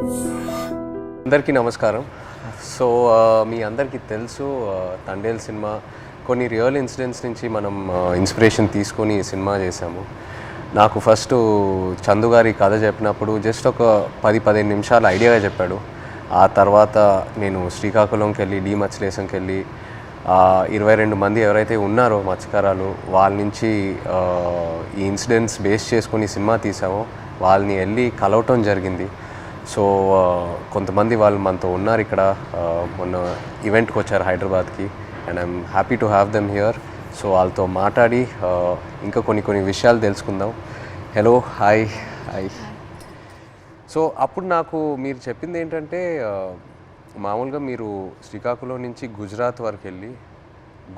అందరికీ నమస్కారం. సో మీ అందరికీ తెలుసు తండేల్ సినిమా కొన్ని రియల్ ఇన్సిడెంట్స్ నుంచి మనం ఇన్స్పిరేషన్ తీసుకొని ఈ సినిమా చేశాము. నాకు ఫస్ట్ చందు గారి కథ చెప్పినప్పుడు జస్ట్ ఒక 10-15 నిమిషాలు ఐడియాగా చెప్పాడు. ఆ తర్వాత నేను శ్రీకాకుళంకి వెళ్ళి మత్స్యలేశంకి వెళ్ళి 22 మంది ఎవరైతే ఉన్నారో మత్స్యకారాలు వాళ్ళ నుంచి ఈ ఇన్సిడెంట్స్ బేస్ చేసుకొని సినిమా తీసామో వాళ్ళని వెళ్ళి కలవటం జరిగింది. సో కొంతమంది వాళ్ళు మనతో ఉన్నారు ఇక్కడ, మొన్న ఈవెంట్కి వచ్చారు హైదరాబాద్కి, and I'm happy to have them here. So వాళ్ళతో మాట్లాడి ఇంకా కొన్ని విషయాలు తెలుసుకుందాం. Hello, hi. సో అప్పుడు నాకు మీరు చెప్పింది ఏంటంటే మామూలుగా మీరు శ్రీకాకుళం నుంచి గుజరాత్ వరకు వెళ్ళి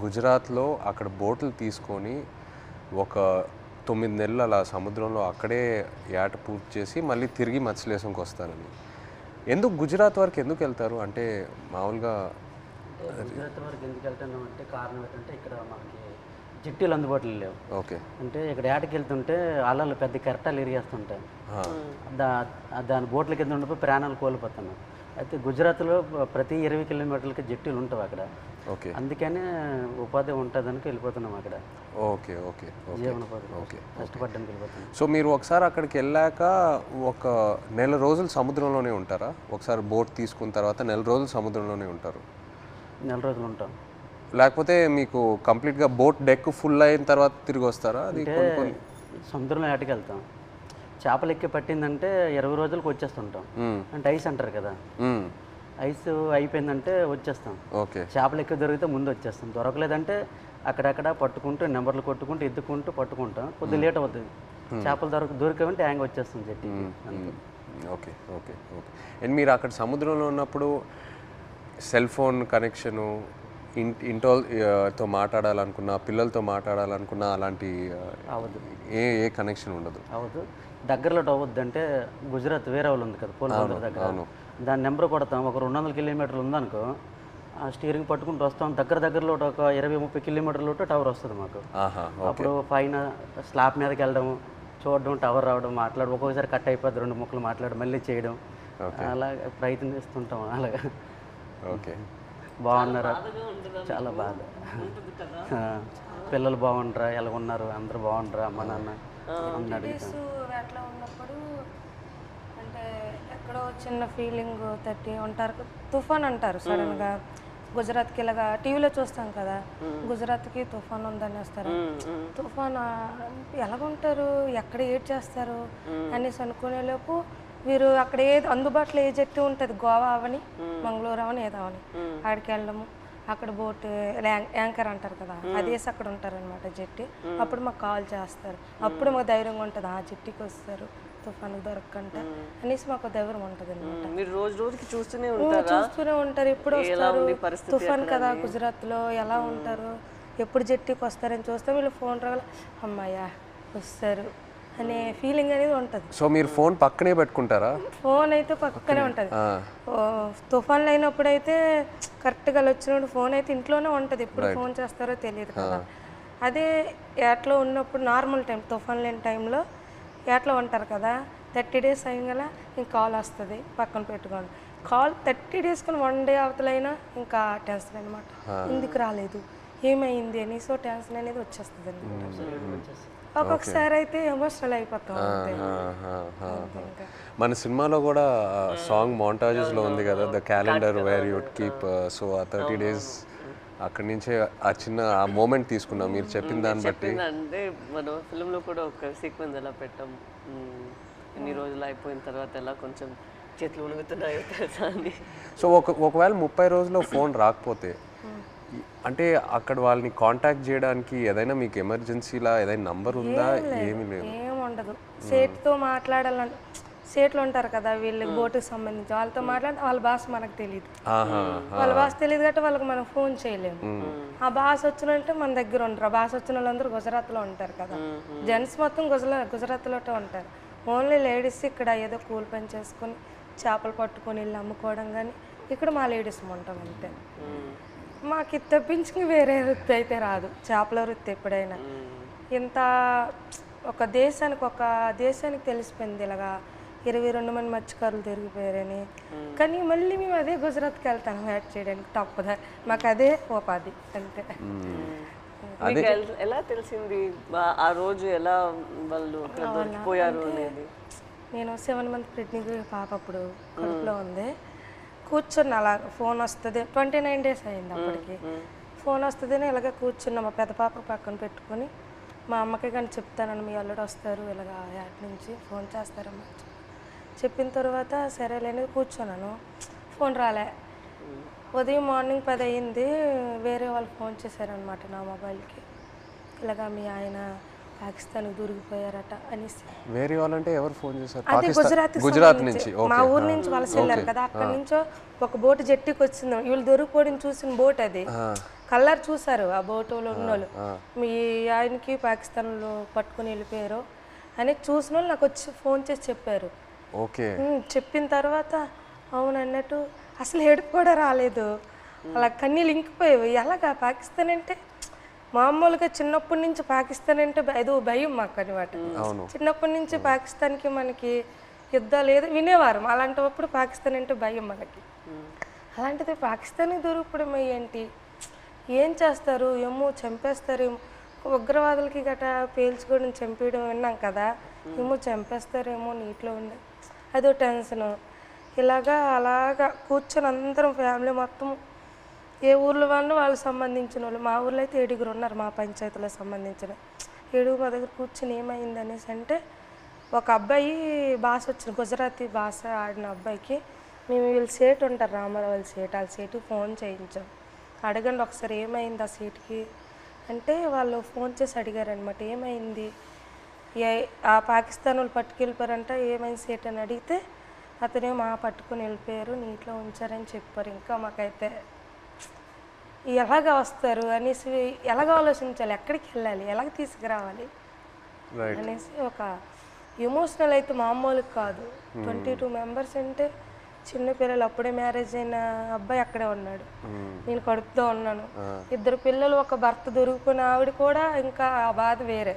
గుజరాత్లో అక్కడ బోట్లు తీసుకొని ఒక 9 నెలలు అలా సముద్రంలో అక్కడే ఏట పూర్తి చేసి మళ్ళీ తిరిగి మత్స్యలేశంకి వస్తారని. ఎందుకు గుజరాత్ వరకు ఎందుకు వెళ్తారు? అంటే మామూలుగా గుజరాత్ వరకు ఎందుకు వెళ్తున్నాం అంటే కారణం ఏంటంటే ఇక్కడ మనకి జిట్టీలు అందుబాటులో లేవు. ఓకే. అంటే ఇక్కడ ఏటకి వెళ్తుంటే అలలు పెద్ద కెరటాలు ఇరిగేస్తుంటాయి, దాని బోట్ల కింద ఉండిపోయి ప్రాణాలు కోల్పోతున్నాం. అయితే గుజరాత్లో ప్రతి 20 కిలోమీటర్లకి జట్టీలు ఉంటాయి అక్కడ. ఓకే. అందుకనే ఉపాధి ఉంటుందని వెళ్ళిపోతున్నాం అక్కడ. ఓకే. జీవనోపాధి కష్టపడడానికి వెళ్ళిపోతున్నాం. సో మీరు ఒకసారి అక్కడికి వెళ్ళాక ఒక నెల రోజులు సముద్రంలోనే ఉంటారా? ఒకసారి బోట్ తీసుకున్న తర్వాత నెల రోజులు సముద్రంలోనే ఉంటారు? నెల రోజులు ఉంటాం. లేకపోతే మీకు కంప్లీట్గా బోట్ డెక్ ఫుల్ అయిన తర్వాత తిరిగి వస్తారా? అది సముద్రంలో ఏటకి వెళ్తాం, చేపలు ఎక్కి పట్టిందంటే 20 రోజులకు వచ్చేస్తుంటాం. అంటే ఐస్ అంటారు కదా, ఐస్ అయిపోయిందంటే వచ్చేస్తాం. ఓకే. చేపలు ఎక్కువ దొరికితే ముందు వచ్చేస్తాం, దొరకలేదంటే అక్కడక్కడ పట్టుకుంటూ నెంబర్లు కొట్టుకుంటూ ఎత్తుకుంటూ పట్టుకుంటాం. కొద్దిగా లేట్ అవుతుంది. చేపలు దొరికామంటే హ్యాంగ్ వచ్చేస్తుంది జట్టికి. ఓకే. అండ్ మీరు అక్కడ సముద్రంలో ఉన్నప్పుడు సెల్ ఫోన్ కనెక్షను, ఇంటోతో మాట్లాడాలనుకున్నా, పిల్లలతో మాట్లాడాలనుకున్నా అలాంటి అవ్వదు, ఏ కనెక్షన్ ఉండదు? అవ్వదు. దగ్గరలో అవ్వద్దు. అంటే గుజరాత్ వేరే వాళ్ళు ఉంది కదా పోలబందర్ దగ్గర, దాని నెంబర్ కొడతాం. ఒక 200 కిలోమీటర్లు ఉందనుకో, ఆ స్టీరింగ్ పట్టుకుంటూ వస్తాం. దగ్గరలో ఒక 20-30 కిలోమీటర్లు టవర్ వస్తుంది మాకు. అప్పుడు పైన స్లాబ్ మీదకి వెళ్ళడం, చూడడం, టవర్ రావడం, మాట్లాడడం. ఒక్కొక్కసారి కట్ అయిపోద్ది, 2 ముక్కలు మాట్లాడడం, మళ్ళీ చేయడం, అలా ప్రయత్నిస్తుంటాం. అలాగా. ఓకే. బాగున్నారా? చాలా బాగా. పిల్లలు బాగుంటారా, ఎలా ఉన్నారు, అందరూ బాగుంటారా, అమ్మ నాన్న అట్లా ఉన్నప్పుడు అంటే ఎక్కడో చిన్న ఫీలింగ్ తట్టి ఉంటారు. తుఫాన్ అంటారు సడన్గా. గుజరాత్కి ఇలాగా టీవీలో చూస్తాం కదా, గుజరాత్కి తుఫాన్ ఉందని వస్తారు. తుఫాన్ ఎలాగుంటారు, ఎక్కడ ఏడ్ చేస్తారు అనేసి అనుకునేలోపు వీరు అక్కడ ఏది అందుబాటులో ఏ జట్టు ఉంటుంది, గోవా అవని మంగళూరు అవని ఏదో అవని, అక్కడికి వెళ్ళడము. అక్కడ బోట్ యాంకర్ అంటారు కదా, అదేసి అక్కడ ఉంటారనమాట జట్టి. అప్పుడు మాకు కాల్ చేస్తారు. అప్పుడు మాకు ధైర్యంగా ఉంటుంది, ఆ జట్టికి వస్తారు తుఫాను దొరకకంట అనేసి మాకు ధైర్యం ఉంటుంది అనమాట. మీరు రోజుకి చూస్తూనే ఉంటారు. ఎప్పుడు వస్తారు తుఫాన్ కదా గుజరాత్లో, ఎలా ఉంటారు, ఎప్పుడు జట్టికి వస్తారని చూస్తే వీళ్ళు ఫోన్ రావాలి, అమ్మాయ్యా వస్తారు అనే ఫీలింగ్ అనేది ఉంటుంది. సో మీరు ఫోన్ పక్కనే పెట్టుకుంటారా? ఫోన్ అయితే పక్కనే ఉంటుంది. తుఫాన్లు అయినప్పుడు అయితే కరెక్ట్గా వచ్చినప్పుడు ఫోన్ అయితే ఇంట్లోనే ఉంటుంది. ఎప్పుడు ఫోన్ చేస్తారో తెలియదు కదా. అదే ఏట్లో ఉన్నప్పుడు నార్మల్ టైం, తుఫాన్ లేని టైంలో ఏట్లో ఉంటారు కదా, 30 డేస్ అయ్యగల ఇంక కాల్ వస్తుంది, పక్కన పెట్టుకోండి. కాల్ 30 డేస్ కానీ 1 డే అవతలైనా ఇంకా టెన్షన్ అనమాట. ఎందుకు రాలేదు, ఏమైంది అని. సో టెన్షన్ అనేది వచ్చేస్తుంది అనమాట. ఒక్కొక్కసారి అయితే ఎమోషనల్ అయిపోతాం. మన సినిమాలో కూడా సాంగ్ మోంటాజెస్లో ఉంది కదా, the calendar where you keep. So ఆ 30 డేస్ అక్కడి నుంచే ఆ చిన్న ఆ మూమెంట్ తీసుకున్నాం మీరు చెప్పిన దాన్ని బట్టి. అంటే మనం ఫిల్మ్లో కూడా ఒక సీక్వెన్స్ ఎలా పెట్టాం, ఎన్ని రోజులు అయిపోయిన తర్వాత ఎలా కొంచెం చేతులు ఉణుగుతున్నాయో తెలుసా అని. సో ఒకవేళ 30 రోజుల్లో ఫోన్ రాకపోతే అంటే అక్కడ వాళ్ళని కాంటాక్ట్ చేయడానికి ఏదైనా మీకు ఎమర్జెన్సీలా ఏదైనా నంబర్ ఉందా? ఏమీ లేదు, ఏముండదు. సేట్తో మాట్లాడాలంటే సేట్లు ఉంటారు కదా వీళ్ళకి బోటుకి సంబంధించి, వాళ్ళతో మాట్లాడితే వాళ్ళ భాష మనకు తెలియదు. వాళ్ళ భాష తెలియదు కాబట్టి వాళ్ళకి మనం ఫోన్ చేయలేము. ఆ భాష వచ్చినంటే మన దగ్గర ఉంటారు. ఆ భాష వచ్చిన వాళ్ళందరూ గుజరాత్లో ఉంటారు కదా, జెంట్స్ మొత్తం గుజరాత్లో ఉంటారు. ఓన్లీ లేడీస్ ఇక్కడ ఏదో కూలి పని చేసుకొని చేపలు పట్టుకొని వెళ్ళి అమ్ముకోవడం, కానీ ఇక్కడ మా లేడీస్ ఉంటాం అంతే. మాకు ఇది తప్పించుకుని వేరే వృత్తి అయితే రాదు, చేపల వృత్తి. ఎప్పుడైనా ఇంత ఒక దేశానికి తెలిసిపోయింది ఇలాగా 22 మంది మత్స్యకారులు దొరికిపోయారని. కానీ మళ్ళీ మేము అదే గుజరాత్కి వెళ్తాం వేట చేయడానికి తప్పదా, మాకు అదే ఉపాధి అంతే. మీకు ఎలా తెలిసింది ఆ రోజు ఎలా వాళ్ళు అక్కడ దొరికిపోయారు అనేది? నేను 7 మంత్ ప్రెగ్నెంట్ పాప అప్పుడు కడుపులో ఉంది. కూర్చున్న అలా ఫోన్ వస్తుంది, 29 days అయింది అప్పటికి. ఫోన్ వస్తుందని ఇలాగ కూర్చున్నా, మా పెద్ద పాప పక్కన పెట్టుకొని. మా అమ్మకి కానీ చెప్తానని మీ అల్లుడు వస్తారు ఇలాగ యాట్ నుంచి ఫోన్ చేస్తారమ్మా చెప్పిన తర్వాత సరేలేని కూర్చున్నాను. ఫోన్ రాలే. ఉదయం మార్నింగ్ 10 అయింది, వేరే వాళ్ళు ఫోన్ చేశారనమాట నా మొబైల్కి, ఇలాగ మీ ఆయన పాకిస్తాన్కి దొరికిపోయారట అనేసి. వేరే వాళ్ళంటే ఎవరు ఫోన్ చేశారు? అదే గుజరాత్ నుంచి, మా ఊరు నుంచి వలస వెళ్ళారు కదా, అక్కడి నుంచో ఒక బోటు జట్టికి వచ్చింది. వీళ్ళు దొరికిపోవడం చూసిన బోట్ అది, కలర్ చూసారు ఆ బోటులో ఉన్నోళ్ళు, మీ ఆయనకి పాకిస్తాన్లో పట్టుకుని వెళ్ళిపోయారు అని చూసిన వాళ్ళు నాకు వచ్చి ఫోన్ చేసి చెప్పారు. ఓకే. చెప్పిన తర్వాత అవును అన్నట్టు అసలు ఏడుపు కూడా రాలేదు, అలా కన్నీళ్ళు ఇంకిపోయేవి. ఎలాగా పాకిస్తాన్ అంటే మామూలుగా చిన్నప్పటి నుంచి పాకిస్తాన్ అంటే ఏదో భయం మాకు అనమాట. చిన్నప్పటి నుంచి పాకిస్తాన్కి మనకి యుద్ధాలు ఏదో వినేవారు, అలాంటప్పుడు పాకిస్తాన్ అంటే భయం మనకి. అలాంటిది పాకిస్తాన్కి దొరికిపోవడం ఏంటి, ఏం చేస్తారు ఏమో, చంపేస్తారేమో, ఉగ్రవాదులకి గట్రా పేల్చుకోవడం చంపేయడం విన్నాం కదా, ఏమో చంపేస్తారేమో నీటిలో ఉండే అదో టెన్షను. అలాగా కూర్చొని అందరం ఫ్యామిలీ మొత్తం ఏ ఊర్లో వాళ్ళకి సంబంధించిన వాళ్ళు, మా ఊర్లో అయితే 7 ఉన్నారు, మా పంచాయతీలో సంబంధించిన 7 మా దగ్గర కూర్చొని ఏమైంది అనేసి అంటే, ఒక అబ్బాయి భాష వచ్చిన గుజరాతీ భాష ఆడిన అబ్బాయికి మేము వీళ్ళు సేటు ఉంటారు రామారావు వాళ్ళ సేటు, వాళ్ళ సేటుకి ఫోన్ చేయించాం. అడగండి ఒకసారి ఏమైంది ఆ సీటుకి అంటే, వాళ్ళు ఫోన్ చేసి అడిగారనమాట ఏమైంది, ఆ పాకిస్తాన్ వాళ్ళు పట్టుకెళ్ళిపోయారంట, ఏమైంది సేట్ అని అడిగితే అతనే పట్టుకుని వెళ్ళిపోయారు, నీటిలో ఉంచారని చెప్పారు. ఇంకా మాకైతే ఎలాగ వస్తారు అనేసి, ఎలాగ ఆలోచించాలి, ఎక్కడికి వెళ్ళాలి, ఎలాగ తీసుకురావాలి అనేసి ఒక ఎమోషనల్ అయితే మామూలు కాదు. 22 మెంబర్స్ అంటే చిన్నపిల్లలు, అప్పుడే మ్యారేజ్ అయిన అబ్బాయి అక్కడే ఉన్నాడు, నేను కడుపుతో ఉన్నాను, 2 పిల్లలు, ఒక భర్త దొరుకుకున్న ఆవిడ కూడా ఇంకా ఆ బాధ వేరే,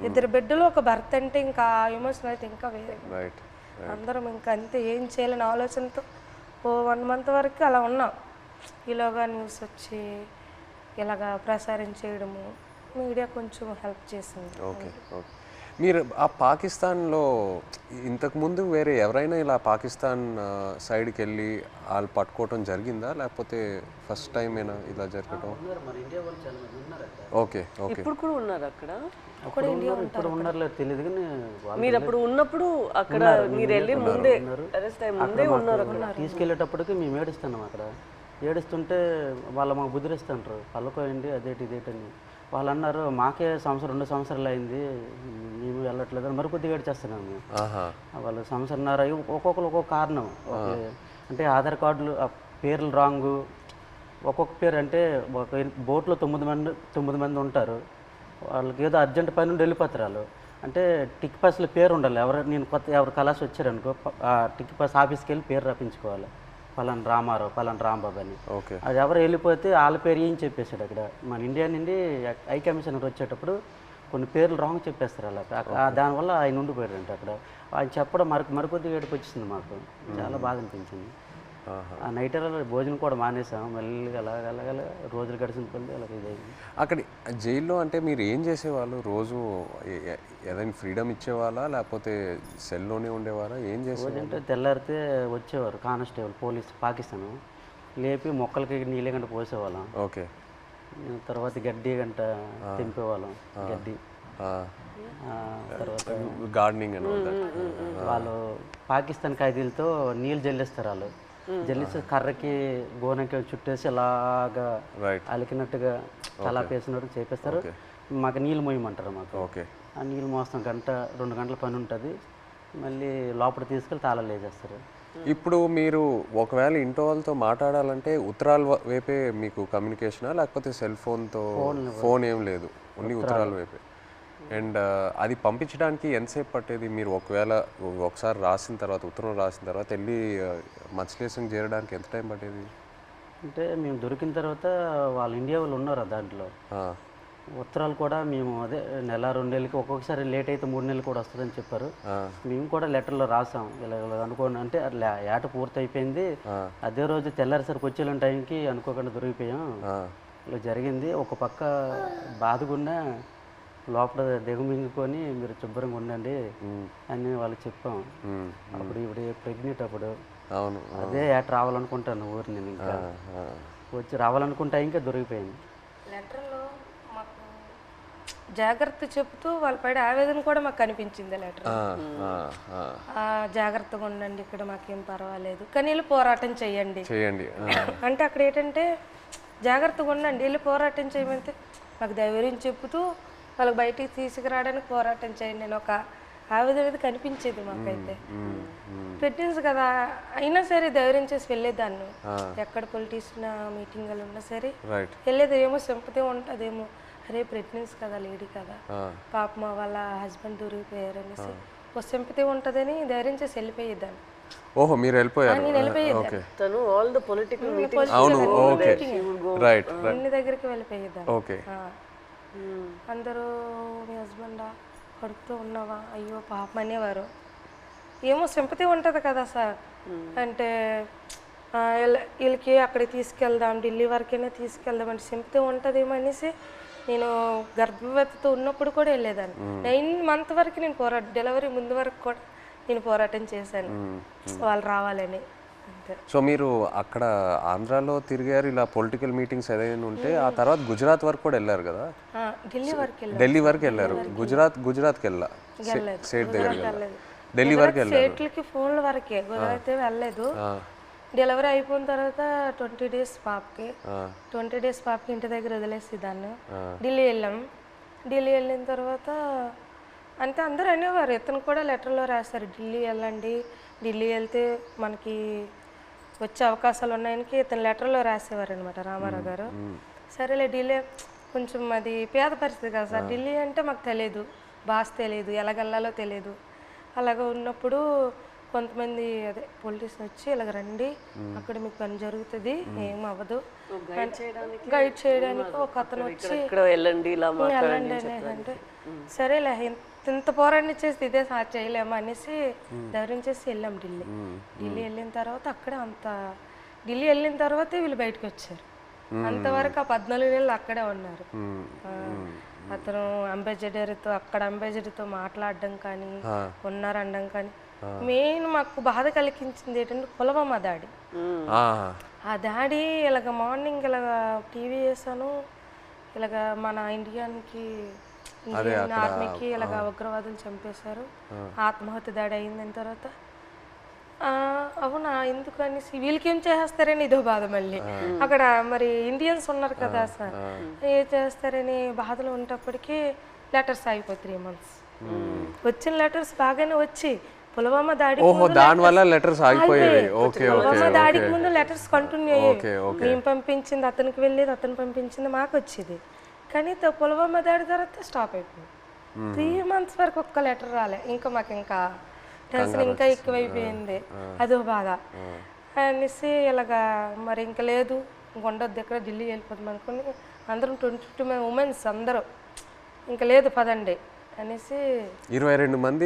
2 బిడ్డలు ఒక భర్త అంటే ఇంకా ఆ ఎమోషన్ అయితే ఇంకా వేరే. అందరం ఇంకా అంతే, ఏం చేయాలని ఆలోచనతో ఓ 1 month వరకు అలా ఉన్నాం. ఇలాగా న్యూస్ వచ్చి ఇలాగా ప్రసారం చేయడము, మీడియా కొంచెం హెల్ప్ చేసింది. Okay okay. మీరు ఆ పాకిస్తాన్లో ఇంతకుముందు వేరే ఎవరైనా ఇలా పాకిస్తాన్ సైడ్కి వెళ్ళి వాళ్ళు పట్టుకోవటం జరిగిందా, లేకపోతే ఫస్ట్ టైం ఏనా ఇలా జరగటం? Okay okay. ఇప్పుడు కూడా ఉన్నారు అక్కడ? ఇప్పుడు ఉన్నారో తెలియదు కానీ మీరు అప్పుడు ఉన్నప్పుడు అక్కడ మీరు వెళ్ళి ముందే అరెస్ట్ అయ్యి ముందే ఉన్నారు అక్కడ. తీసుకెళ్ళేటప్పటికి మేము ఏడుస్తున్నాం అక్కడ. ఏడుస్తుంటే వాళ్ళు మాకు బుద్ధిరిస్తుంటారు, పళ్ళకోయండి అదేటి ఇదేటని. వాళ్ళు అన్నారు మాకే 2 సంవత్సరాలు అయింది మేము వెళ్ళట్లేదు అని మరికొద్దిగా ఏడ్చేస్తున్నాము. వాళ్ళు 1.5 సంవత్సరం ఒక్కొక్కరు ఒక్కొక్క కారణం. అంటే ఆధార్ కార్డులు పేర్లు రాంగు, ఒక్కొక్క పేరు అంటే ఒక బోట్లో 9 మంది ఉంటారు, వాళ్ళకి ఏదో అర్జెంట్ పని నుండి వెళ్ళిపోతారు వాళ్ళు. అంటే టిక్ పాస్లో పేరు ఉండాలి, ఎవరు కలాసి వచ్చారనుకో ఆ టిక్ పాస్ ఆఫీస్కి వెళ్ళి పేరు రప్పించుకోవాలి, పలానా రామారావు పలానా రాంబాబు అని. అది ఎవరు వెళ్ళిపోతే వాళ్ళ పేరు ఏం చెప్పేశాడు అక్కడ. మన ఇండియా నుండి హై కమిషనర్ వచ్చేటప్పుడు కొన్ని పేర్లు రాంగ్ చెప్పేస్తారు అలా, దానివల్ల ఆయన ఉండిపోయారంట అక్కడ. ఆయన చెప్పడం మరికొద్దిగా ఏడుపు వచ్చింది మాకు, చాలా బాధ అనిపించింది. ఆ నైట్ భోజనం కూడా మానేసాం, మళ్ళీ అలాగ రోజులు గడిచిన కొద్ది అలాగ ఇదైంది. అక్కడ జైల్లో అంటే మీరు ఏం చేసేవాళ్ళు రోజు? ఏదైనా ఫ్రీడమ్ ఇచ్చేవాళ్ళా లేకపోతే సెల్లోనే ఉండేవారా, ఏం చేసేవారు? అంటే తెల్లారితే వచ్చేవారు కానిస్టేబుల్ పోలీస్ పాకిస్తాను, లేపి మొక్కలకి నీళ్ళ గంట పోసేవాళ్ళం. ఓకే. తర్వాత గడ్డి గంట తెంపేవాళ్ళం, గడ్డి. తర్వాత గార్డెనింగ్ అని వాళ్ళు పాకిస్తాన్ ఖైదీలతో నీళ్ళు జల్లిస్తారు, వాళ్ళు జల్లిసి కర్రకి గోనకి చుట్టేసి అలాగా అలికినట్టుగా తలా పేసినట్టు చేపిస్తారు. మాకు నీళ్ళు మోయమంటారు మాకు. ఓకే. ఆ నీళ్ళు మోస్తాం 1-2 గంటల పని ఉంటుంది, మళ్ళీ లోపల తీసుకెళ్ళి తాళాలు వేసేస్తారు. ఇప్పుడు మీరు ఒకవేళ ఇంట్లో వాళ్ళతో మాట్లాడాలంటే ఉత్తరాల వైపే మీకు కమ్యూనికేషనా, లేకపోతే సెల్ ఫోన్తో? ఫోన్ ఏం లేదు, ఓన్లీ ఉత్తరాల వైపే. అండ్ అది పంపించడానికి ఎంతసేపు పట్టేది? మీరు ఒకసారి రాసిన తర్వాత, ఉత్తరం రాసిన తర్వాత వెళ్ళి మత్స్యలేశం చేరడానికి ఎంత టైం పట్టేది? అంటే మేము దొరికిన తర్వాత వాళ్ళు ఇండియా వాళ్ళు ఉన్నారు దాంట్లో, ఉత్తరాలు కూడా మేము అదే నెల 2 నెలలకి ఒక్కొక్కసారి లేట్ అయితే 3 నెలలు కూడా వస్తుందని చెప్పారు. మేము కూడా లెటర్లో రాసాం ఇలా అనుకోండి అంటే ఏట పూర్తి అయిపోయింది, అదే రోజు తెల్లారిసరికి వచ్చే టైంకి అనుకోకుండా దొరికిపోయాం, ఇలా జరిగింది. ఒక పక్క బాధగున్నా లోపల దిగమింగుకొని మీరు శుభ్రంగా ఉండండి అని వాళ్ళకి చెప్పాం. అప్పుడు ఇప్పుడు ప్రెగ్నెంట్ అప్పుడు అవును అదే ఏట రావాలనుకుంటాను ఊరు నేను ఇంకా వచ్చి రావాలనుకుంటా ఇంకా దొరికిపోయింది. లెటర్లో మాకు జాగ్రత్త చెప్తూ వాళ్ళ పైన ఆవేదన కూడా మాకు కనిపించింది లెటర్. జాగ్రత్తగా ఉండండి, ఇక్కడ మాకేం పర్వాలేదు కానీ వెళ్ళి పోరాటం చేయండి అంటే అక్కడ ఏంటంటే జాగ్రత్తగా ఉండండి, వెళ్ళి పోరాటం చేయమంటే మాకు ధైర్యం చెప్తూ వాళ్ళకి బయటికి తీసుకురావడానికి పోరాటం చేయండి నేను ఒక ఆవేదన అనేది కనిపించేది మాకైతే. ప్రెగ్నెన్సీ కదా అయినా సరే ధైర్యం చేసి వెళ్ళేదాన్ని, ఎక్కడ పొలిటీషియన్ మీటింగ్లు ఉన్నా సరే వెళ్ళేది. ఏమో సింపతి ఉంటుందేమో, అరే ప్రెగ్నెన్సీ కదా లేడీ కదా పాపం వాళ్ళ హస్బెండ్ దొరికిపోయారు అనేసి ఒక సింపతి ఉంటుందని ధైర్యం చేసి వెళ్ళిపోయేదాన్ని. ఓహో మీరు వెళ్ళిపోయారు. నేను వెళ్ళిపోయేదాన్ని, తను ఆల్ ద పొలిటికల్ అన్ని దగ్గరికి వెళ్ళిపోయేదాన్ని. అందరూ మీ హస్బెండా కడుపుతో ఉన్నావా అయ్యో పాపం అనేవారు. ఏమో సింపతి ఉంటుంది కదా సార్, అంటే వీళ్ళకి అక్కడికి తీసుకెళ్దాం ఢిల్లీ వరకైనా తీసుకెళ్దాం అంటే సింపతి ఉంటుందేమో అనేసి నేను గర్భవతితో ఉన్నప్పుడు కూడా వెళ్ళేదాన్ని. 9 months వరకు నేను డెలివరీ ముందు వరకు కూడా నేను పోరాటం చేశాను వాళ్ళు రావాలని. అంతే. సో మీరు అక్కడ ఆంధ్రాలో తిరిగారు ఇలా పొలిటికల్ మీటింగ్స్ ఏదైనా ఉంటే, ఆ తర్వాత గుజరాత్ వరకు కూడా వెళ్ళారు కదా? ఢిల్లీ వరకు వెళ్ళారు. గుజరాత్కి వెళ్ళా స్టేట్ దగ్గర ఢిల్లీ వరకు వెళ్ళారు. స్టేట్లకి ఫోన్ల వరకే, గుజరాత్ వెళ్ళలేదు. డెలివరీ అయిపోయిన తర్వాత 20 days పాపకి 20 days పాపకి ఇంటి దగ్గర వదిలేసి దాన్ని ఢిల్లీ వెళ్ళాం. ఢిల్లీ వెళ్ళిన తర్వాత అంటే అందరూ అనేవారు, ఇతను కూడా లెటర్లో రాశారు ఢిల్లీ వెళ్ళండి, ఢిల్లీ వెళ్తే మనకి వచ్చే అవకాశాలు ఉన్నాయని ఇతను లెటర్లో రాసేవారు అనమాట రామారావు గారు. సరేలే ఢిల్లీ కొంచెం అది పేద పరిస్థితి కదా సార్, ఢిల్లీ అంటే మాకు తెలియదు, భాష తెలియదు, ఎలాగెళ్ళాలో తెలియదు. అలాగ ఉన్నప్పుడు కొంతమంది అదే పొలిటీషియన్ వచ్చి ఇలాగ రండి అక్కడ మీకు పని జరుగుతుంది ఏం అవ్వదు గైడ్ చేయడానికి ఒక అతను వచ్చి వెళ్ళండి అంటే సరేలే ఇంత పోరాటం చేసి ఇదే చేయలేమా అనేసి ధైర్యం చేసి వెళ్ళాం ఢిల్లీ. వెళ్ళిన తర్వాత అక్కడే ఢిల్లీ వెళ్ళిన తర్వాతే వీళ్ళు బయటకు వచ్చారు. అంతవరకు ఆ 14 నెలలు అక్కడే ఉన్నారు. అతను అంబాసిడర్తో మాట్లాడడం కానీ ఉన్నారనడం కానీ. మెయిన్ మాకు బాధ కలిగించింది ఏంటంటే పుల్వామా దాడి. ఆ దాడి ఇలాగ మార్నింగ్ ఇలాగ టీవీ వేసాను, ఇలాగ మన ఇండియన్ ఆర్మీకి ఇలాగ ఉగ్రవాదులు చంపేశారు, ఆత్మహత్య దాడి అయిందని తర్వాత అవునా ఎందుకు అనేసి వీళ్ళకి ఏం చేస్తారని ఇదో బాధ. మళ్ళీ అక్కడ మరి ఇండియన్స్ ఉన్నారు కదా సార్, ఏం చేస్తారని బాధలు ఉండేప్పటికీ లెటర్స్ అయిపోయి 3 months. వచ్చిన లెటర్స్ బాగానే వచ్చి పుల్వామా దాడికి ముందు లెటర్స్ కంటిన్యూ అయ్యాయి. మేము పంపించింది అతనికి వెళ్ళేది, అతను పంపించింది మాకు వచ్చేది. కానీ పుల్వామా దాడి తర్వాత స్టాప్ అయిపోయింది. 3 months వరకు ఒక్క లెటర్ రాలే. ఇంకా మాకు ఇంకా టెన్షన్ ఇంకా ఎక్కువైపోయింది, అదో బాధ అనేసి ఇలాగా మరి ఇంకా లేదు ఉండొద్దు ఎక్కడ ఢిల్లీ వెళ్ళిపోతాం అనుకుని అందరం 22 ఉమెన్స్ అందరూ ఇంకా లేదు పదండి అనేసి 22 మంది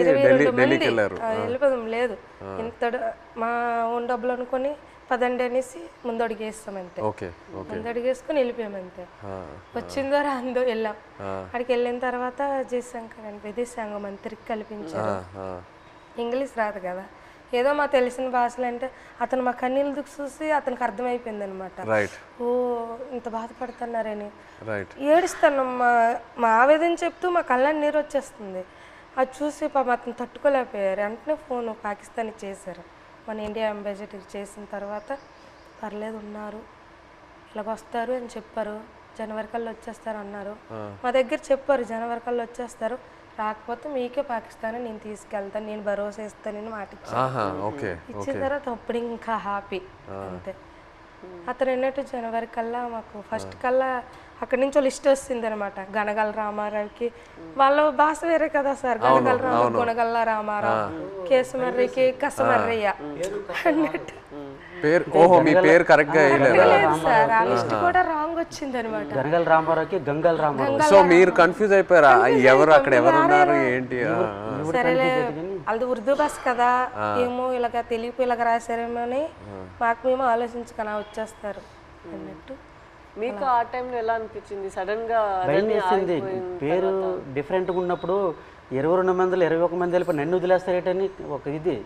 వెళ్ళిపోదాం లేదు ఇంత మా ఓన్ డబ్బులు అనుకుని పదండి అనేసి ముందడుగు వేస్తాం అంతే. ముందడుగు వేసుకుని వెళ్ళిపోయామంతే. వచ్చిందో రాందో వెళ్ళాం. అక్కడికి వెళ్ళిన తర్వాత జయశంకర్ అని విదేశాంగ మంత్రికి కల్పించారు. ఇంగ్లీష్ రాదు కదా, ఏదో మా తెలిసిన భాషలు అంటే అతను మా కన్నీళ్ళు చూసి అతనికి అర్థమైపోయింది అనమాట. ఓ ఇంత బాధపడుతున్నారని ఏడుస్తాను. మా ఆవేదన చెప్తూ మా కళ్ళని నీరు వచ్చేస్తుంది. అది చూసి పాపం అతను తట్టుకోలేకపోయారు. వెంటనే ఫోన్ పాకిస్తాన్ చేశారు. మన ఇండియా అంబాసిడర్ చేసిన తర్వాత పర్లేదు ఉన్నారు ఇలాగ వస్తారు అని చెప్పారు. జనవరి కల్లా వచ్చేస్తారు అన్నారు. మా దగ్గర చెప్పారు జనవరి కల్లా వచ్చేస్తారు, రాకపోతే మీకే పాకిస్తాన్ నేను తీసుకెళ్తాను, నేను భరోసా ఇస్తానని మాట ఇచ్చిన తర్వాత అప్పుడు ఇంకా హ్యాపీ అంతే. అతను అన్నట్టు జనవరి కల్లా మాకు ఫస్ట్ కల్లా అక్కడి నుంచి లిస్ట్ వస్తుంది అనమాట. గనగల రామారావుకి వాళ్ళ భాష వేరే కదా సార్, గనగల రామారావు గుణగల్ల రామారావు, కేసుమర్రికి కసమర్రయ్య అన్నట్టు పేరు ఓహో మీ పేరు కరెక్ట్గా వేయలేదా? లేదు సార్ ఆ లిస్ట్ కూడా రాంగ్ వచ్చింది అనమాట. గనగల రామారావుకి గంగల్ రామారావు. సో మీరు కన్ఫ్యూజ్ అయిపోయారా ఎవరు అక్కడ ఎవరు ఉన్నారు ఏంటి? సరేలే అది ఉర్దూ బస్ కదా ఏమో ఇలాగ తెలియపు ఇలాగ రాశారేమో అని మాకు మేము ఆలోచించుకొని వచ్చేస్తారు అన్నట్టు. మీకు ఆ టైంలో ఎలా అనిపించింది? సడన్ గా భయం వేసింది. పేరు డిఫరెంట్గా ఉన్నప్పుడు 22 మందిలో 21 మంది వెళ్ళిపోయి నన్ను వదిలేస్తారేటని ఒక ఇది.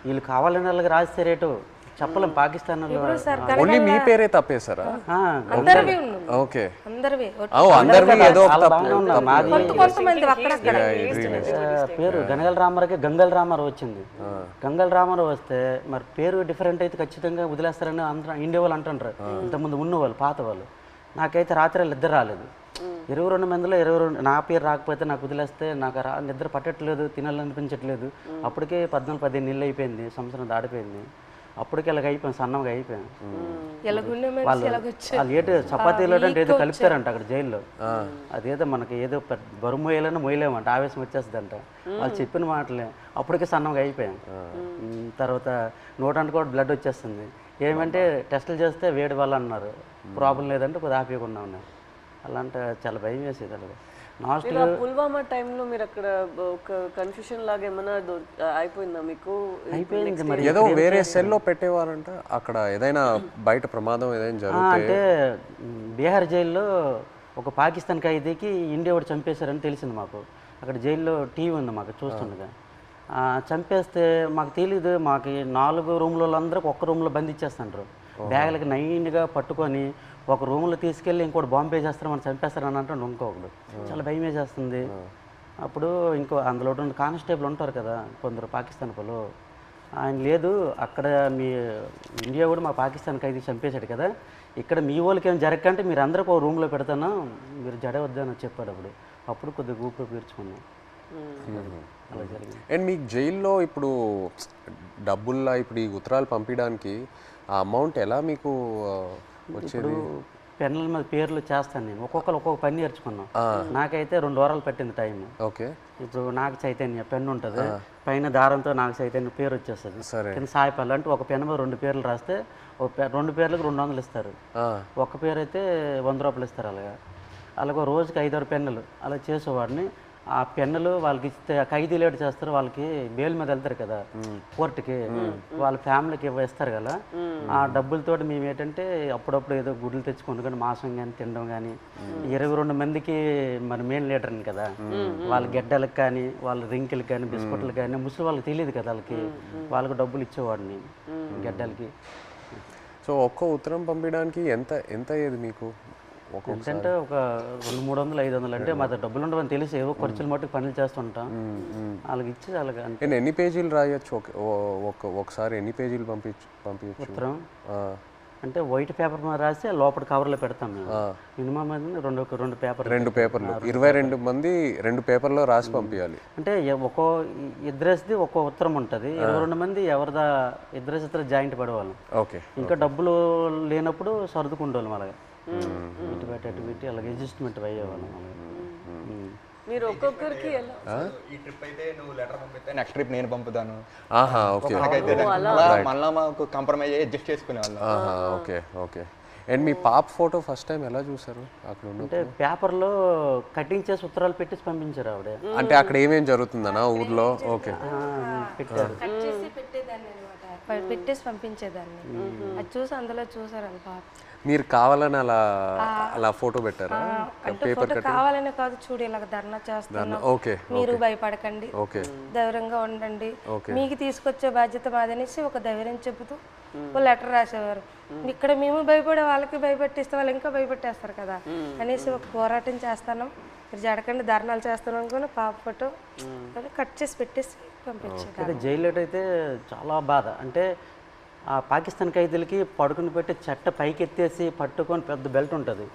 వీళ్ళు కావాలని వాళ్ళకి రాస్తారేటో చెప్పలేం. పాకిస్తాన్ ఓన్లీ మీ పేరే తప్పేశారా? అందరివి ఉన్నాం, ఓకే అందరివి అందరివి ఏదో ఒక తప్పు. కొంతమంది అక్కడక్కడ పేరు గనగల రామారావుకి గంగల్ రామారావు వచ్చింది. గంగల్ రామారావు వస్తే మరి పేరు డిఫరెంట్ అయితే ఖచ్చితంగా వదిలేస్తారని ఇండియా వాళ్ళు అంటుంటారు. ఇంతకుముందు ఉన్నవాళ్ళు పాత వాళ్ళు. నాకైతే రాత్రి ఇద్దరు రాలేదు. 22 మందిలో 22 నా పేరు రాకపోతే నాకు వదిలేస్తే నాకు నిద్ర పట్టట్లేదు, తినాలనిపించట్లేదు. అప్పటికే 14-15 నెలలు అయిపోయింది, సంవత్సరం దాడిపోయింది. అప్పటికి ఇలాగ అయిపోయాను, సన్నంగా అయిపోయాను. వాళ్ళు ఏదో చపాతీలో అంటే ఏదో కలుపుతారంట అక్కడ జైల్లో. అదేదో మనకి ఏదో బరువు మోయాలని మోయలేమంట, ఆవేశం వచ్చేస్తుందంట. వాళ్ళు చెప్పిన మాటలే అప్పటికే సన్నంగా అయిపోయాను. తర్వాత నోటంటే కూడా బ్లడ్ వచ్చేస్తుంది. ఏమంటే టెస్టులు చేస్తే వేడి వల్ల అన్నారు, ప్రాబ్లం లేదంటే కొద్దిగా ఆపేయకుండా ఉన్నారు. అలాంటి చాలా భయం వేసేది. అలాగే పుల్వామా టైంలో మీరు అక్కడ ఒక కన్ఫ్యూషన్ లాగా ఏమైనా అయిపోయిందా మీకు? అయిపోయింది మరి. ఏదో వేరే సెల్లో పెట్టేవారంట అక్కడ, ఏదైనా బయట ప్రమాదం ఏదైనా జరిగితే. అంటే బీహార్ జైల్లో ఒక పాకిస్తాన్ ఖైదీకి ఇండియా వాడు చంపేశారని తెలిసింది మాకు. అక్కడ జైల్లో టీవీ ఉంది మాకు చూస్తుండగా. చంపేస్తే మాకు తెలీదు. మాకు 4 రూమ్లలో అందరికి ఒక్క రూమ్లో బంధించేస్తుంటారు. బ్యాగులకి నైన్గా పట్టుకొని ఒక రూమ్లో తీసుకెళ్ళి ఇంకోటి బాంబు వేసేస్తారు, మనం చంపేస్తారని అంటే ఇంకొకడు. చాలా భయం వేసేస్తుంది. అప్పుడు ఇంకో అందులో కానిస్టేబుల్ ఉంటారు కదా కొందరు పాకిస్తాన్ వాళ్ళు, ఆయన లేదు అక్కడ మీ ఇండియా కూడా మా పాకిస్తాన్ ఖైదీ చంపేశాడు కదా, ఇక్కడ మీ వాళ్ళకి ఏం జరగకంటే మీరు అందరికీ ఒక రూమ్లో పెడతాను, మీరు జడవద్దని చెప్పాడు. అప్పుడు కొద్దిగా ఊపిరి పీల్చుకున్నాం. అలా జరిగింది. అండ్ మీకు జైల్లో ఇప్పుడు డబ్బుల్లా ఇప్పుడు ఈ ఉత్తరాలు పంపించడానికి ఆ అమౌంట్ ఎలా మీకు వచ్చేది? పెన్నుల మీద పేర్లు చేస్తాను నేను, ఒక్కొక్కరు ఒక్కొక్క పని నేర్చుకున్నాం. నాకైతే 2 వారాలు పట్టింది టైం. ఓకే. ఇప్పుడు నాకు చైతన్య పెన్ను ఉంటుంది, పైన దారంతో నాకు చైతన్య పేరు వచ్చేస్తుంది. కింద సాయిపల్లి అంటే ఒక పెన్ను మీద 2 పేర్లు రాస్తే 2 పేర్లకు 200 ఇస్తారు. ఒక పేరు అయితే 100 రూపాయలు ఇస్తారు. అలాగే రోజుకి 5-6 పెన్నులు అలా చేసేవాడిని. ఆ పెన్నులు వాళ్ళకి ఇస్తే ఖైదీలు ఏడు చేస్తారు, వాళ్ళకి బెయిల్ మీద వెళ్తారు కదా కోర్టుకి, వాళ్ళ ఫ్యామిలీకి ఇస్తారు కదా. ఆ డబ్బులతోటి మేము ఏంటంటే అప్పుడప్పుడు ఏదో గుడ్లు తెచ్చుకొని కానీ మాంసం కానీ తినడం కానీ, 22 మందికి మన మెయిన్ లీడర్ని కదా, వాళ్ళ గెడ్డలకు కానీ వాళ్ళ రింకిలకు కానీ బిస్కెట్లకు కానీ ముసలి వాళ్ళకి తెలియదు కదా, వాళ్ళకి డబ్బులు ఇచ్చేవాడిని గెడ్డలకి. సో ఒక్క ఉత్తరం పంపించడానికి ఎంత అయ్యేది మీకు? అంటే ఒక 200-300-500 అంటే మా డబ్బులు ఉండవని తెలిసి ఏవో ఖర్చులు మట్టుకు పనులు చేస్తుంటాం. వాళ్ళకి ఇచ్చి వాళ్ళకి అంటే ఎన్ని పేజీలు రాయొచ్చు ఒకసారి? ఎన్ని పేజీలు పంపించచ్చు ఉత్తరం? అంటే వైట్ పేపర్ మీద రాసి లోపల కవర్లో పెడతాం మేము. మినిమం రెండు పేపర్లు 22 మంది 2 పేపర్లో రాసి పంపించాలి. అంటే ఇద్దరేసిది ఒక్కో ఉత్తరం ఉంటుంది. 22 మంది ఎవరిదా ఇద్దరు జాయింట్ పడేవాళ్ళం. ఓకే. ఇంకా డబ్బులు లేనప్పుడు సర్దుకుంటేవాళ్ళం. అలాగే ఇటు పెట్టి అలాగే అడ్జస్ట్మెంట్ అయ్యేవాళ్ళం. మీరు ఒక్కొక్కరికి ఈ ట్రిప్ అయితే నువ్వు లెటర్ పంపిస్తే నెక్స్ట్ ట్రిప్ నేను పంపుతాను. మళ్ళీ మాకు కాంప్రమైజ్ అయ్యి అడ్జస్ట్ చేసుకునేవాళ్ళం. ఓకే. అండ్ మీ పాప ఫోటో ఫస్ట్ టైం ఎలా చూసారు అక్కడ? అంటే పేపర్లో కటింగ్ చేసి ఉత్తరాలు పెట్టేసి పంపించారు ఆవిడ. అంటే అక్కడ ఏమేం జరుగుతుందన్నా ఊర్లో? ఓకే. పెట్టారు, పెట్టేసి పంపించేదాన్ని. అది చూసి అందులో చూసారు పాప. మీరు కావాలని అలా ఫోటో పెట్టారా? ఫోటో కావాలని కాదు, చూడు ఇలాగ ధర్నా చేస్తున్నాం, మీరు భయపడకండి, ధైర్యంగా ఉండండి, మీకు తీసుకొచ్చే బాధ్యత మాదనేసి ఒక ధైర్యం చెబుతూ ఒక లెటర్ రాసేవారు. ఇక్కడ మేము భయపడే వాళ్ళకి భయపెట్టిస్తే వాళ్ళు ఇంకా భయపెట్టేస్తారు కదా అనేసి ఒక పోరాటం చేస్తాను, మీరు జడకండి ధర్నాలు చేస్తాను అనుకుని పాప ఫోటో కట్ చేసి పెట్టేసి పంపించారు. జైల్లో అయితే చాలా బాధ. అంటే ఆ పాకిస్తాన్ ఖైదీలకి పడుకుని పెట్టి చెట్ట పైకి ఎత్తేసి పట్టుకొని పెద్ద బెల్ట్ ఉంటుంది,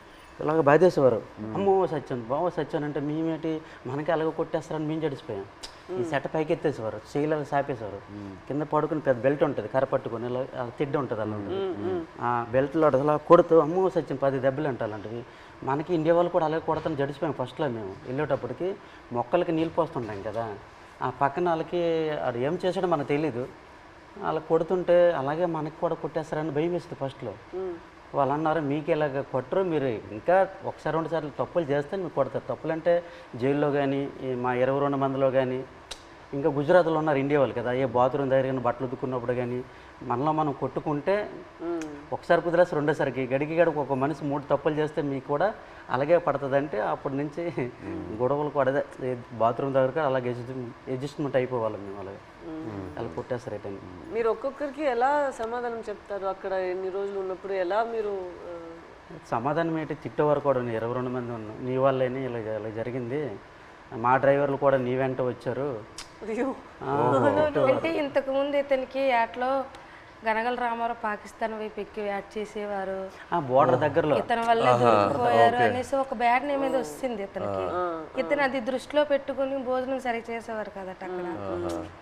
ఇలాగ బాధేసేవారు. అమ్మో సచ్చాను బావ సచ్చాను అంటే మేమేంటి మనకి అలాగ కొట్టేస్తారని మేము జడిసిపోయాం. ఈ చెట్ట పైకి ఎత్తేసేవారు, చేయలేదు సాపేసేవారు. కింద పడుకుని పెద్ద బెల్ట్ ఉంటుంది కర్ర పట్టుకొని ఇలా తిడ్డ ఉంటుంది అలా ఉంటుంది. ఆ బెల్ట్లో అలా కొడుతూ అమ్మో సచ్చాను 10 దెబ్బలు అంటే అలాంటివి. మనకి ఇండియా వాళ్ళు కూడా అలాగే కొడతాను జడిసిపోయాం. ఫస్ట్లో మేము వెళ్ళేటప్పటికి మొక్కలకి నీళ్ళు పోస్తుంటాం కదా, ఆ పక్కన వాళ్ళకి అది ఏం చేసాడో మనకు తెలీదు. అలా కొడుతుంటే అలాగే మనకి కూడా కొట్టేస్తారని భయం వేస్తుంది ఫస్ట్లో. వాళ్ళు అన్నారు మీకు ఇలాగ కొట్టరు, మీరు ఇంకా ఒకసారి 2 సార్లు తప్పులు చేస్తే మీకు కొడతారు. తప్పులు అంటే జైల్లో కానీ మా 22 మందిలో కానీ, ఇంకా గుజరాత్లో ఉన్నారు ఇండియా వాళ్ళు కదా, ఏ బాత్రూమ్ దగ్గర కానీ బట్టలు ఉతుక్కున్నప్పుడు కానీ మనలో మనం కొట్టుకుంటే ఒకసారి కుదిరేసి రెండోసారికి గడికి ఒక మనిషి 3 తప్పులు చేస్తే మీకు కూడా అలాగే పడుతుందంటే అప్పటి నుంచి గొడవలు కూడా అదే బాత్రూమ్ దగ్గర అలాగే అడ్జస్ట్మెంట్ అయిపోవాలి మేము. అలాగే అలా కొట్టేస్తారు అయితే. మీరు ఒక్కొక్కరికి ఎలా సమాధానం చెప్తారు అక్కడ ఎన్ని రోజులు ఉన్నప్పుడు? ఎలా మీరు సమాధానం ఏంటి, తిట్టేవారు కూడా 22 మంది ఉన్నాం, నీ వాళ్ళని ఇలా ఇలా జరిగింది, మా డ్రైవర్లు కూడా నీ వెంట వచ్చారు. అంటే ఇంతకుముందు ఇతనికి యాట్లో గనగల రామారావు పాకిస్తాన్ వైపు ఎక్కి యాడ్ చేసేవారు, బోర్డర్ దగ్గరలో ఇతని వల్ల దొరికిపోయారు అనేసి ఒక బ్యాడ్ నేమ్ మీద వచ్చింది ఇతనికి. ఇతను అది దృష్టిలో పెట్టుకుని భోజనం సరిగ్గా చేసేవారు కదట అక్కడ.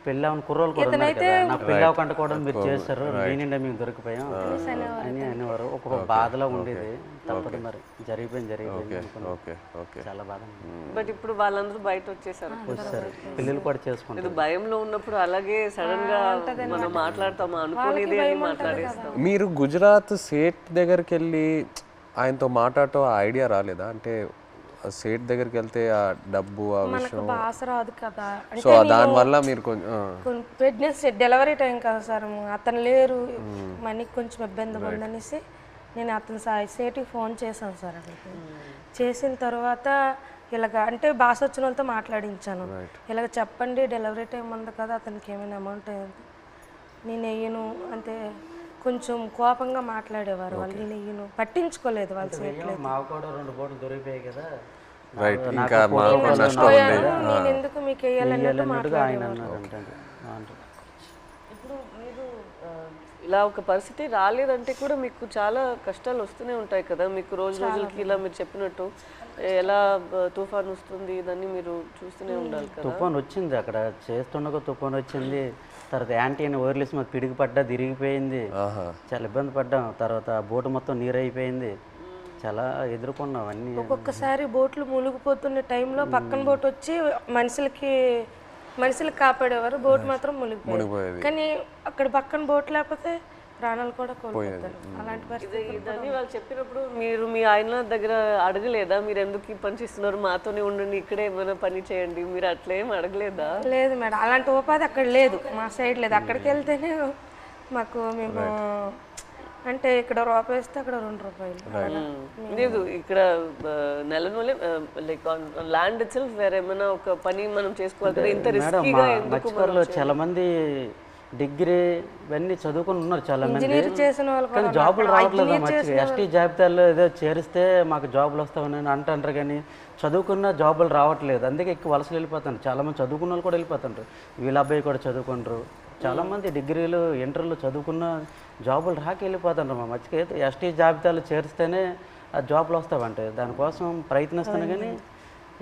పెళ్ళి అవన్న కుర్రోళ్ళు కూడా ఉన్నారు కదా, నాకు పెళ్ళి అవ్వకుండా కూడా మీరు చేశారు, నేనిండా మేము దొరికిపోయాం అని అనేవారు. ఒక్కొక్క బాధలో ఉండేది. తప్పదు మరి, జరిగిపోయింది చాలా బాధ. బట్ ఇప్పుడు వాళ్ళందరూ బయట వచ్చేసారు, పెళ్ళిళ్ళు కూడా చేసుకుంటారు. భయంలో ఉన్నప్పుడు అలాగే సడన్ గా మనం మాట్లాడతాము అనుకునేది అని మాట్లాడేస్తాం. మీరు గుజరాత్ సేట్ దగ్గరికి వెళ్ళి ఆయనతో మాట్లాడటం ఆ ఐడియా రాలేదా? అంటే సేట్ దగ్గరికి వెళ్తే ఆ డబ్బు ఆ విషయం భాష రాదు కదా, సో దానివల్ల మీరు కొంచెం ప్రెగ్నెన్సీ డెలివరీ టైం కదా సార్, అతను లేరు, మనకి కొంచెం ఇబ్బంది ఉందనేసి నేను అతను సేటుకి ఫోన్ చేశాను సార్. అక్కడికి చేసిన తర్వాత ఇలాగ అంటే భాష వచ్చిన వాళ్ళతో మాట్లాడించాను, ఇలాగ చెప్పండి డెలివరీ టైం ఉంది కదా, అతనికి ఏమైనా అమౌంట్ అయ్యింది, నేను వెయ్యను అంటే కొంచెం కోపంగా మాట్లాడేవారు వాళ్ళు. నేను వెయ్యను, పట్టించుకోలేదు వాళ్ళు సేట్లేదు. మాకు కూడా 2 బోట్లు దొరికిపోయాయి కదా, ఇంకా నేను ఎందుకు మీకు వేయాలన్నట్టు మాట్లాడేవారు. ఇప్పుడు మీరు ఇలా ఒక పరిస్థితి రాలేదంటే కూడా మీకు చాలా కష్టాలు వస్తూనే ఉంటాయి కదా, మీకు రోజుకి ఇలా మీరు చెప్పినట్టు ఎలా తుఫాన్ వస్తుంది ఇదన్నీ మీరు చూస్తూనే ఉండాలి కదా. తుఫాన్ వచ్చింది అక్కడ చేస్తుండగా, తుఫాన్ వచ్చింది, తర్వాత యాంటీ అని వైర్లెస్ మాకు పిడికి పడ్డా తిరిగిపోయింది, చాలా ఇబ్బంది పడ్డాం. తర్వాత బోటు మొత్తం నీరు అయిపోయింది, చాలా ఎదుర్కొన్నాం అన్నీ. ఒక్కొక్కసారి బోట్లు మునిగిపోతున్న టైంలో పక్కన బోట్ వచ్చి మనుషులు కాపాడేవారు, బోట్ మాత్రం మునిగిపోయేది. కానీ అక్కడ పక్కన బోట్ లేకపోతే ప్రాణాలు కూడా కోల్పోతారు. అలాంటి పరిస్థితి ఇదని వాళ్ళు చెప్పినప్పుడు మీరు మీ ఆయన దగ్గర అడగలేదా, మీరు ఎందుకు ఈ పని చేస్తున్నారు, మాతోనే ఉండండి, ఇక్కడే ఏమైనా పని చేయండి, మీరు అట్లా ఏం అడగలేదా? లేదు మేడం, అలాంటి ఉపాధి అక్కడ లేదు, మా సైడ్ లేదు. అక్కడికి వెళ్తేనే మాకు మేము అంటే ఇక్కడ రూపాయి వేస్తే అక్కడ 2 రూపాయలు లేదు. ఇక్కడ నెలనూలే లైక్ ల్యాండ్ ఇట్ సెల్ఫ్ వేరే ఏమైనా ఒక పని మనం చేసుకోవాలి కదా, ఇంత రిస్కీగా ఎందుకు? చాలా మంది డిగ్రీ ఇవన్నీ చదువుకుని ఉన్నారు చాలా మంది, చేసిన వాళ్ళు కానీ జాబులు రావట్లేదు. మంచిగా ఎస్టీ జాబితాలో ఏదో చేరిస్తే మాకు జాబులు వస్తామని అంటారు, కానీ చదువుకున్న జాబులు రావట్లేదు. అందుకే ఎక్కువ వలసలు వెళ్ళిపోతారు. చాలామంది చదువుకున్న వాళ్ళు కూడా వెళ్ళిపోతుంటారు, వీళ్ళ అబ్బాయి కూడా చదువుకుంటారు. చాలామంది డిగ్రీలు ఇంటర్లు చదువుకున్న జాబులు రాక వెళ్ళిపోతుంటారు. మా మధ్యకి ఎస్టీ జాబితాలు చేరిస్తేనే ఆ జాబులు వస్తావంటే దానికోసం ప్రయత్నిస్తాను, కానీ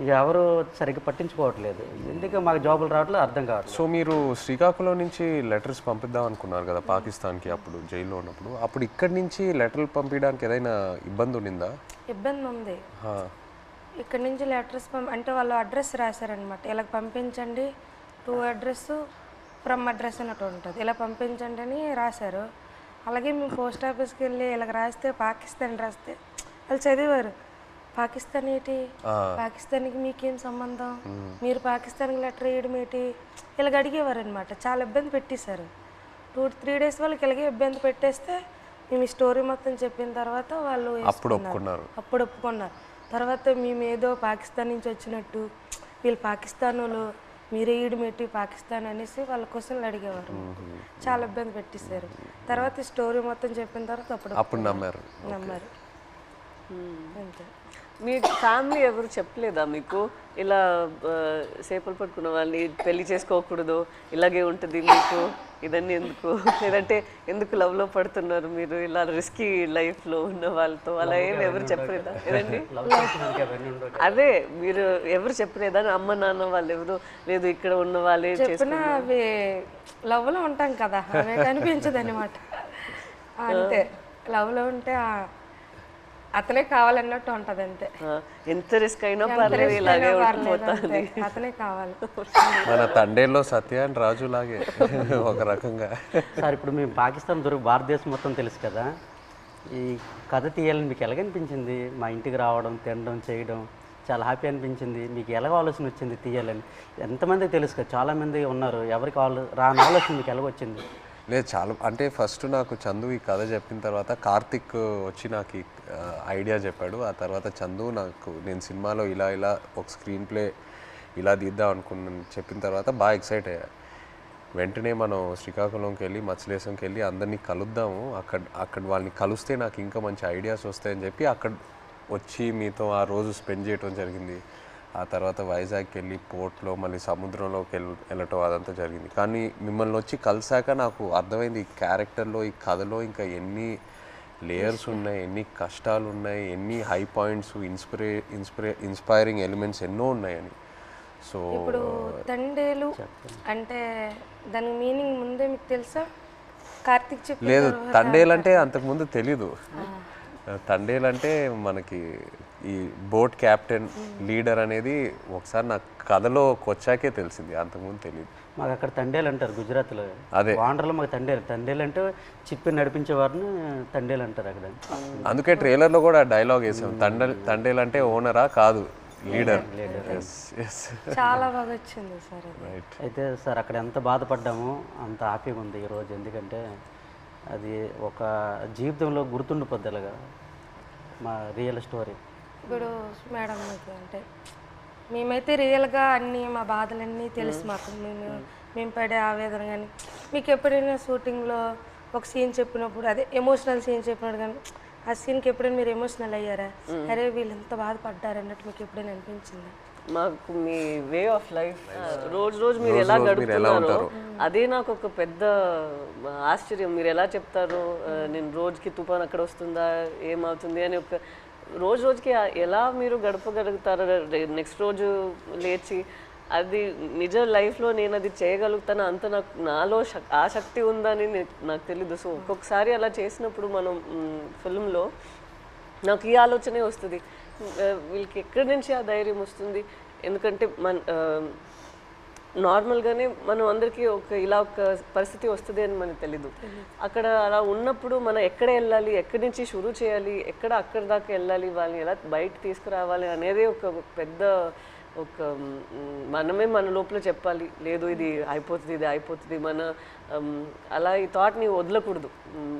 ఇక ఎవరు సరిగ్గా పట్టించుకోవట్లేదు. ఎందుకు మాకు జాబులు రావట్లేదు అర్థం కావట్లేదు. సో మీరు శ్రీకాకుళం నుంచి లెటర్స్ పంపిద్దాం అనుకున్నారు కదా పాకిస్తాన్కి, అప్పుడు జైల్లో ఉన్నప్పుడు. అప్పుడు ఇక్కడి నుంచి లెటర్లు పంపించడానికి ఏదైనా ఇబ్బంది ఉండిందా? ఇబ్బంది ఉంది. ఇక్కడ నుంచి లెటర్స్ అంటే వాళ్ళు అడ్రస్ రాశారనమాట, ఇలా పంపించండి, టు అడ్రస్ ఫ్రమ్ అడ్రస్ అన్నట్టు ఉంటుంది, ఇలా పంపించండి అని రాశారు. అలాగే మేము పోస్ట్ ఆఫీస్కి వెళ్ళి ఇలాగ రాస్తే పాకిస్తాన్ రాస్తే వాళ్ళు చదివారు, పాకిస్తాన్ ఏంటి, పాకిస్తాన్కి మీకేం సంబంధం, మీరు పాకిస్తాన్కి లెటర్ వేయడం ఏంటి, ఇలాగ అడిగేవారు అనమాట. చాలా ఇబ్బంది పెట్టేశారు. 2-3 డేస్ వాళ్ళకి ఇలాగే ఇబ్బంది పెట్టేస్తే మేము ఈ స్టోరీ మొత్తం చెప్పిన తర్వాత వాళ్ళు అప్పుడు ఒప్పుకున్నారు. తర్వాత మేము ఏదో పాకిస్తాన్ నుంచి వచ్చినట్టు, వీళ్ళు పాకిస్తాన్ వాళ్ళు, మీరు వేయడం ఏంటి పాకిస్తాన్ అనేసి వాళ్ళ క్వశ్చన్లు అడిగేవారు. చాలా ఇబ్బంది పెట్టేశారు. తర్వాత ఈ స్టోరీ మొత్తం చెప్పిన తర్వాత అప్పుడు నమ్మారు. అంతే. మీ ఫ్యామిలీ ఎవరు చెప్పలేదా మీకు ఇలా చేపలు పట్టుకున్న వాళ్ళని పెళ్లి చేసుకోకూడదు, ఇలాగే ఉంటుంది మీకు, ఇదన్నీ ఎందుకు, లేదంటే ఎందుకు లవ్లో పడుతున్నారు మీరు ఇలా రిస్కీ లైఫ్లో ఉన్న వాళ్ళతో, అలా ఏమి ఎవరు చెప్పలేదా? ఏదండి అదే మీరు ఎవరు చెప్పలేదా? అమ్మ నాన్న వాళ్ళు ఎవరు లేదు, ఇక్కడ ఉన్న వాళ్ళే చెప్పినా అవి లవ్లో ఉంటాం కదా, అవి కనిపించదు అనమాట. అంతే, లవ్లో ఉంటే అతనే కావాలన్నట్టు ఉంటుంది అంతే. ఎంత రిస్క్ అయినా పర్లేదు ఇలాగే ఉండిపోతుంది. అతనే కావాలి. మన తండేల్లో సత్య అండ్ రాజు లాగే ఒక రకంగా. సార్ ఇప్పుడు మేము పాకిస్తాన్ భారతదేశం మొత్తం తెలుసు కదా, ఈ కథ తీయాలని మీకు ఎలాగనిపించింది? మా ఇంటికి రావడం, తినడం, చేయడం చాలా హ్యాపీ అనిపించింది. మీకు ఎలాగ ఆలోచన వచ్చింది తీయాలని? ఎంతమందికి తెలుసు కదా, చాలామంది ఉన్నారు, ఎవరికి రాని ఆలోచన మీకు ఎలాగొచ్చింది? లేదు చాలా అంటే ఫస్ట్ నాకు చందు ఈ కథ చెప్పిన తర్వాత కార్తిక్ వచ్చి నాకు ఈ ఐడియా చెప్పాడు. ఆ తర్వాత చందు నాకు నేను సినిమాలో ఇలా ఇలా ఒక స్క్రీన్ ప్లే ఇలా తీద్దాం అనుకున్నాను చెప్పిన తర్వాత బాగా ఎక్సైట్ అయ్యా. వెంటనే మనం శ్రీకాకుళంకి వెళ్ళి మత్స్యలేశంకి వెళ్ళి అందరినీ కలుద్దాము, అక్కడ వాళ్ళని కలిస్తే నాకు ఇంకా మంచి ఐడియాస్ వస్తాయని చెప్పి అక్కడ వచ్చి మీతో ఆ రోజు స్పెండ్ చేయడం జరిగింది. ఆ తర్వాత వైజాగ్కి వెళ్ళి పోర్ట్లో మళ్ళీ సముద్రంలోకి వెళ్ళటం అదంతా జరిగింది. కానీ మిమ్మల్ని వచ్చి కలిసాక నాకు అర్థమైంది ఈ క్యారెక్టర్లో, ఈ కథలో ఇంకా ఎన్ని లేయర్స్ ఉన్నాయి, ఎన్ని కష్టాలు ఉన్నాయి, ఎన్ని హై పాయింట్స్, ఇన్స్పైరింగ్ ఎలిమెంట్స్ ఎన్నో ఉన్నాయని. సో ఇప్పుడు తండేలు అంటే దాని మీనింగ్ ముందే మీకు తెలుసా? కార్తిక్ చెప్పి లేదు, తండేలంటే అంతకుముందు తెలీదు. తండేలంటే మనకి ఈ బోట్ క్యాప్టెన్ లీడర్ అనేది ఒకసారి నాకు కథలోకి వచ్చాకే తెలిసింది, అంతకుముందు తెలియదు. మాకు అక్కడ తండేలు అంటారు గుజరాత్లో. అదే వాండర్లో మాకు తండేలు అంటే చిప్పి నడిపించే వారిని తండేలు అంటారు అక్కడ. అందుకే ట్రైలర్లో కూడా డైలాగ్ వేసాం, తండేలు అంటే ఓనరా కాదు లీడర్. చాలా బాగా వచ్చింది సార్. అయితే సార్ అక్కడ ఎంత బాధపడ్డామో అంత హ్యాపీగా ఉంది ఈరోజు. ఎందుకంటే అది ఒక జీవితంలో గుర్తుండిపోద్ది అలాగా మా రియల్ స్టోరీ. ఇప్పుడు మేడం మీకు అంటే మేమైతే రియల్గా అన్నీ మా బాధలన్నీ తెలుసు మాకు, మేము పడే ఆవేదన. కానీ మీకు ఎప్పుడైనా షూటింగ్లో ఒక సీన్ చెప్పినప్పుడు, అదే ఎమోషనల్ సీన్ చెప్పినప్పుడు కానీ ఆ సీన్కి ఎప్పుడైనా మీరు ఎమోషనల్ అయ్యారా? అరే వీళ్ళు ఎంత బాధపడ్డారు అన్నట్టు మీకు ఎప్పుడైనా అనిపించిందా? మాకు మీ వే ఆఫ్ లైఫ్ రోజు మీరు ఎలా గడుపుతున్నారో అదే నాకు ఒక పెద్ద ఆశ్చర్యం. మీరు ఎలా చెప్తారు నేను రోజుకి తుఫాన్ అక్కడ వస్తుందా ఏమవుతుంది అని, ఒక రోజుకి ఎలా మీరు గడపగలుగుతారు నెక్స్ట్ రోజు లేచి. అది నిజ లైఫ్లో నేను అది చేయగలుగుతాను అంత నాలో ఆ శక్తి ఉందని నాకు తెలీదు. సో ఒక్కొక్కసారి అలా చేసినప్పుడు మనం ఫిల్మ్లో నాకు ఈ ఆలోచనే వస్తుంది, వీళ్ళకి ఎక్కడి నుంచి ఆ ధైర్యం వస్తుంది? ఎందుకంటే నార్మల్గానే మనం అందరికీ ఇలా ఒక పరిస్థితి వస్తుంది అని మనకు తెలీదు. అక్కడ అలా ఉన్నప్పుడు మనం ఎక్కడ వెళ్ళాలి, ఎక్కడి నుంచి షురూ చేయాలి, అక్కడి దాకా వెళ్ళాలి, వాళ్ళని ఎలా బయట తీసుకురావాలి అనేది ఒక పెద్ద మనమే మన లోపల చెప్పాలి, లేదు ఇది అయిపోతుంది మన అలా ఈ థాట్ని వదలకూడదు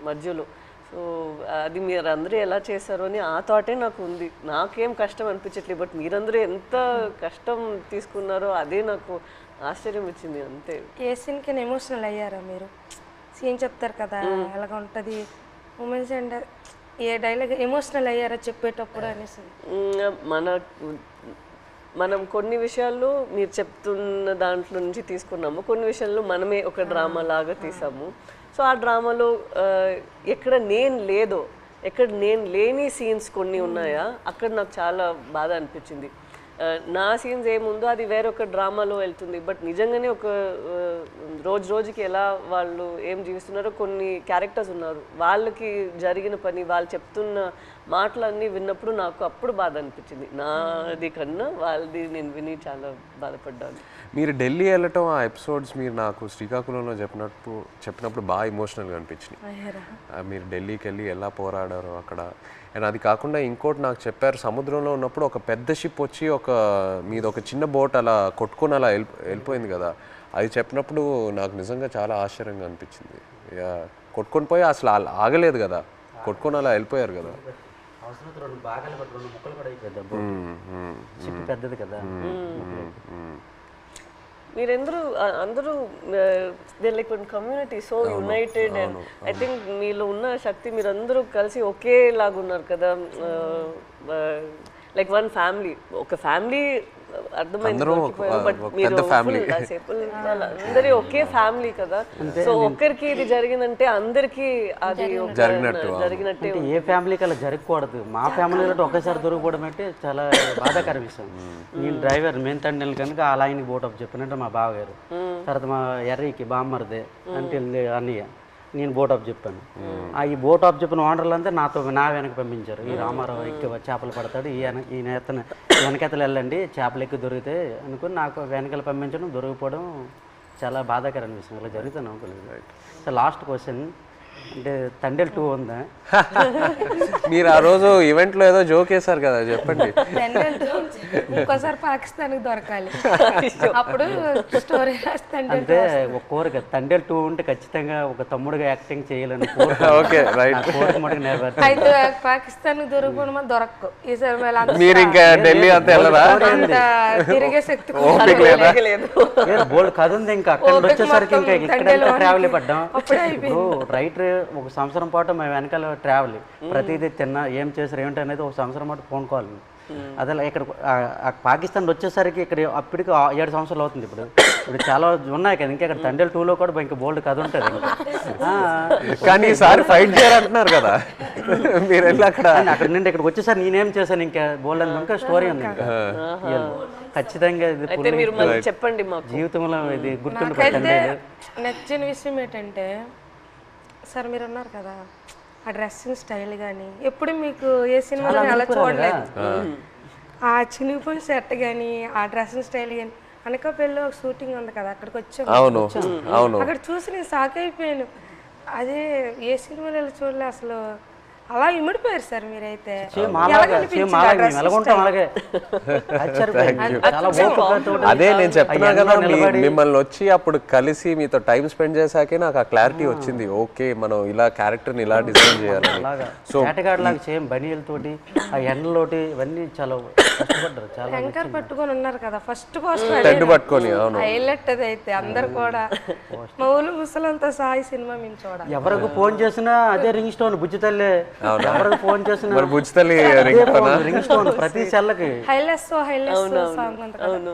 మధ్యలో. సో అది మీరు అందరూ ఎలా చేశారో అని ఆ థాటే నాకు ఉంది. నాకేం కష్టం అనిపించట్లేదు, బట్ మీరందరూ ఎంత కష్టం తీసుకున్నారో అదే నాకు ఆశ్చర్యం ఇచ్చింది అంతే. ఏ సీన్కి ఎమోషనల్ అయ్యారా మీరు? సీన్ చెప్తారు కదా అలాగ ఉంటుంది మూమెంట్స్, అండ్ ఏ డైలాగ్ ఎమోషనల్ అయ్యారా చెప్పేటప్పుడు అనేసి? మనం కొన్ని విషయాల్లో మీరు చెప్తున్న దాంట్లో నుంచి తీసుకున్నాము, కొన్ని విషయాల్లో మనమే ఒక డ్రామా లాగా తీసాము. సో ఆ డ్రామాలో ఎక్కడ నేను లేని సీన్స్ కొన్ని ఉన్నాయా, అక్కడ నాకు చాలా బాధ అనిపించింది. నా సీన్స్ ఏముందో అది వేరొక డ్రామాలో వెళ్తుంది, బట్ నిజంగానే ఒక రోజుకి ఎలా వాళ్ళు ఏం జీవిస్తున్నారో కొన్ని క్యారెక్టర్స్ ఉన్నారు, వాళ్ళకి జరిగిన పని వాళ్ళు చెప్తున్న మాటలన్నీ విన్నప్పుడు నాకు అప్పుడు బాధ అనిపించింది. నాది కన్నా వాళ్ళది నేను విని చాలా బాధపడ్డాను. మీరు ఢిల్లీ వెళ్ళటం ఆ ఎపిసోడ్స్ మీరు నాకు శ్రీకాకుళంలో చెప్పినప్పుడు బాగా ఎమోషనల్గా అనిపించినాయి. మీరు ఢిల్లీకి వెళ్ళి ఎలా పోరాడారో అక్కడ. అండ్ అది కాకుండా ఇంకోటి నాకు చెప్పారు, సముద్రంలో ఉన్నప్పుడు ఒక పెద్ద షిప్ వచ్చి మీద ఒక చిన్న బోట్ అలా కొట్టుకొని అలా వెళ్ళిపోయింది కదా, అది చెప్పినప్పుడు నాకు నిజంగా చాలా ఆశ్చర్యంగా అనిపించింది. కొట్టుకొని పోయి అసలు ఆగలేదు కదా, కొట్టుకొని అలా వెళ్ళిపోయారు కదా. పెద్దది కదా. అందరూ they like one community, so United. And I think మీలో ఉన్న శక్తి మీరందరూ కలిసి ఒకేలాగా ఉన్నారు కదా, లైక్ వన్ ఫ్యామిలీ. ఒక ఫ్యామిలీ అర్థమైంది, బట్ మీరు అందరి ఒకే ఫ్యామిలీ కదా. సో ఒక్కరికి ఇది జరిగిందంటే అందరికి అది జరిగినట్టే. ఏ ఫ్యామిలీకి అలా జరగకూడదు. మా ఫ్యామిలీలో ఒకేసారి దొరికిపోవడం అంటే చాలా బాధాకర విషయం. నేను డ్రైవర్ మెయిన్ తండ్రి కనుక ఆ లైన్కి బోటప్ చెప్పినట్టు మా బావగారు, తర్వాత మా ఎర్రీకి బామ్మర్దే అంటే అన్నయ్య, నేను బోట్ ఆఫ్ చెప్పాను. ఈ బోట్ ఆఫ్ చెప్పిన ఓనర్లు అంతా నా వెనక పంపించారు. ఈ రామారావు ఎక్కి చేపలు పడతాడు, ఈ వెనకెతలు వెళ్ళండి చేపలు ఎక్కి దొరికితే అనుకుని నాకు వెనకాల పంపించడం, దొరికిపోవడం చాలా బాధాకరమైన విషయం. ఇలా జరుగుతాను అనుకోలేదు. సో లాస్ట్ క్వశ్చన్ అంటే తండేల్ 2 ఉందా? మీరు ఆ రోజు ఈవెంట్లో ఏదో జోక్ వేశారు కదా, చెప్పండి. ఇంకోసారి పాకిస్తాన్కి దొరకాలి, అప్పుడు స్టోరీ అంటే ఒక కోరిక తండేల్ 2 ఉంటే ఖచ్చితంగా ఒక తమ్ముడుగా యాక్టింగ్ చేయాలని ఓకే రైట్. కోరిక మటుకు నెరవేర్చాలి. అయితే పాకిస్తాన్ దొరకడం దొరకకు ఈసారి మీరు ఇంకా ఢిల్లీ అంతా వెళ్ళరా? తిరిగే శక్తి బోల్డ్ కథ ఉంది. ఇంకా అక్కడ వచ్చేసరికి ఇంకా ఇక్కడ ట్రావెల్ పడ్డాం. రైటర్ ఒక సంవత్సరం పాటు మేము వెనకాల ట్రావెల్, ప్రతిదీ తిన్నా ఏం చేశారు ఏమిటి అనేది ఒక సంవత్సరం పాటు ఫోన్ కాల్. అదే ఇక్కడ పాకిస్తాన్ వచ్చేసరికి ఇక్కడ అప్పటికి 7 సంవత్సరాలు అవుతుంది. ఇప్పుడు చాలా ఉన్నాయి కదా, ఇంకా ఇక్కడ తండేల్ 2లో కూడా ఇంకా బోల్డ్ కథ ఉంటుంది. కానీ ఈసారి ఫైట్ చేయాలంటున్నారు కదా మీరు వెళ్ళి అక్కడ నుండి ఇక్కడికి వచ్చేసరికి నేనేం చేశాను ఇంకా బోల్డ్ అని ఇంకా స్టోరీ ఉంది. ఇంకా ఖచ్చితంగా ఇది చెప్పండి మాకు జీవితంలో ఇది గుర్తుండిపోతుంది. నచ్చిన విషయం ఏంటంటే సార్ మీరు ఉన్నారు కదా, ఆ డ్రెస్సింగ్ స్టైల్ కానీ ఎప్పుడు మీకు ఏ సినిమాలో అలా చూడలేదు. ఆ చినిగిపోయిన సెట్ కానీ ఆ డ్రెస్సింగ్ స్టైల్ కానీ అనకాపల్లిలో ఒక షూటింగ్ ఉంది కదా, అక్కడికి వచ్చాము. అవును అక్కడ చూసి నేను షాక్ అయిపోయాను. అదే ఏ సినిమాలో చూడలే అసలు. అలా ఇమిడిపోయారు సార్ మీరైతే. అదే నేను చెప్తున్నా కదా, మిమ్మల్ని వచ్చి అప్పుడు కలిసి మీతో టైం స్పెండ్ చేశాకే నాకు ఆ క్లారిటీ వచ్చింది. ఓకే మనం ఇలా క్యారెక్టర్ని ఇలా డిజైన్ చేయాలి. సో సేమ్ బనీలతోటి ఆ ఎండలోటి ఇవన్నీ చాలా కష్టపడ్డారు. చాలా టెంకర్ పట్టుకొని ఉన్నారు కదా ఫస్ట్ పోస్ట్ పట్టుకొని హైలైట్ అది అయితే అందరు కూడా మా ఊళ్ళు ముసలంతా సాయి సినిమా మేము చూడాలి. ఎవరికి ఫోన్ చేసినా అదే రింగ్ స్టోన్ బుజ్జి తల్లి. ఎవరికి ఫోన్ చేసినా రింగ్ స్టోన్ ప్రతి సెల్లకి హైలెస్ సాంగ్ ఉంది కదా,